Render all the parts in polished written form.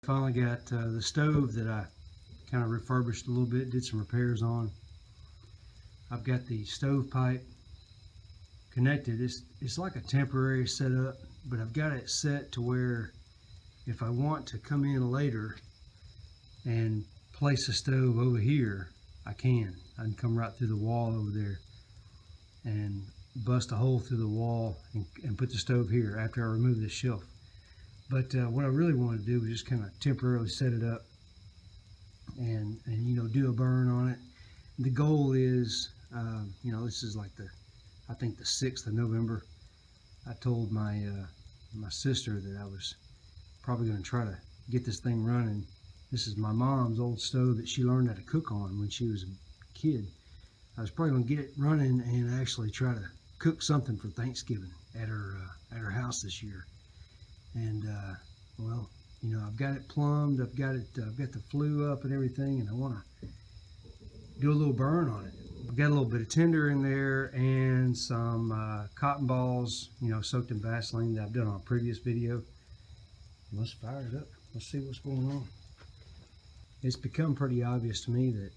Finally got the stove that I kind of refurbished a little bit, did some repairs on. I've got the stove pipe connected. It's like a temporary setup, but I've got it set to where if I want to come in later and place a stove over here, I can come right through the wall over there and bust a hole through the wall and put the stove here after I remove this shelf. But what I really wanted to do was just kind of temporarily set it up and do a burn on it. The goal is, this is like I think the 6th of November. I told my sister that I was probably going to try to get this thing running. This is my mom's old stove that she learned how to cook on when she was a kid. I was probably going to get it running and actually try to cook something for Thanksgiving at her house this year. And I've got it plumbed. I've got the flue up and everything, and I want to do a little burn on it. I've got a little bit of tinder in there and some cotton balls, soaked in Vaseline that I've done on a previous video. Let's fire it up. Let's see what's going on. It's become pretty obvious to me that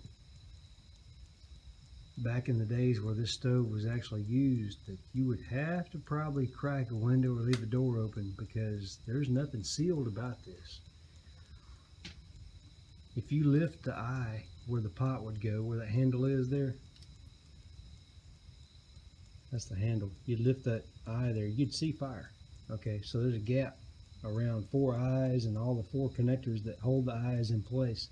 back in the days where this stove was actually used, that you would have to probably crack a window or leave a door open, because there's nothing sealed about this. If you lift the eye where the pot would go, where that handle is there, that's the handle. You'd lift that eye there, you'd see fire. Okay, so there's a gap around 4 eyes and all the 4 connectors that hold the eyes in place.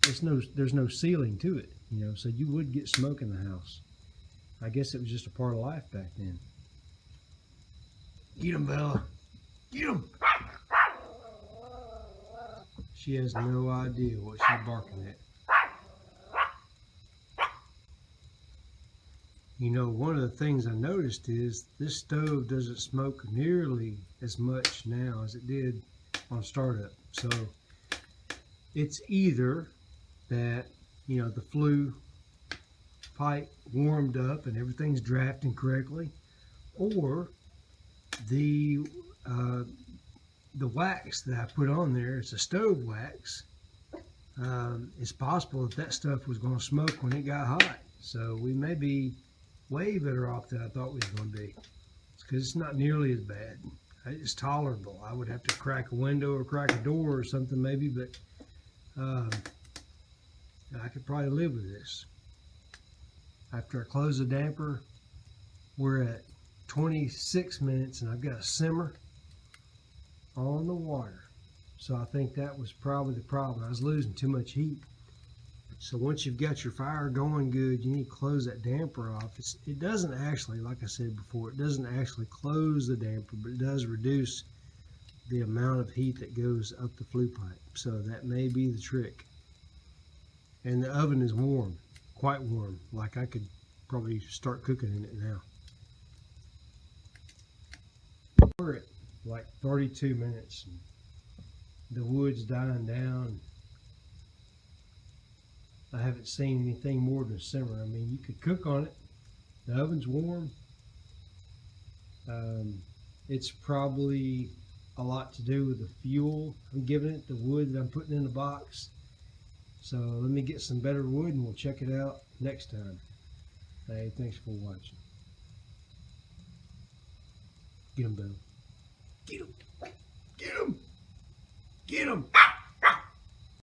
There's no ceiling to it, so you would get smoke in the house. I guess it was just a part of life back then. Get him, Bella. Get him. She has no idea what she's barking at. One of the things I noticed is this stove doesn't smoke nearly as much now as it did on startup. So it's either that, the flue pipe warmed up and everything's drafting correctly, or the wax that I put on there, it's a stove wax. It's possible that stuff was going to smoke when it got hot. So we may be way better off than I thought we was going to be. It's because it's not nearly as bad. It's tolerable. I would have to crack a window or crack a door or something maybe, but I could probably live with this. After I close the damper, we're at 26 minutes and I've got a simmer on the water. So I think that was probably the problem. I was losing too much heat. So once you've got your fire going good, you need to close that damper off. It doesn't actually, like I said before, it doesn't actually close the damper, but it does reduce the amount of heat that goes up the flue pipe. So that may be the trick. And the oven is warm, quite warm. Like I could probably start cooking in it now. We're at like 32 minutes. And the wood's dying down. I haven't seen anything more than a simmer. I mean, you could cook on it. The oven's warm. It's probably a lot to do with the fuel I'm giving it, the wood that I'm putting in the box. So let me get some better wood and we'll check it out next time. Hey, thanks for watching. Get him, Bill. Get him. Get him. Get him.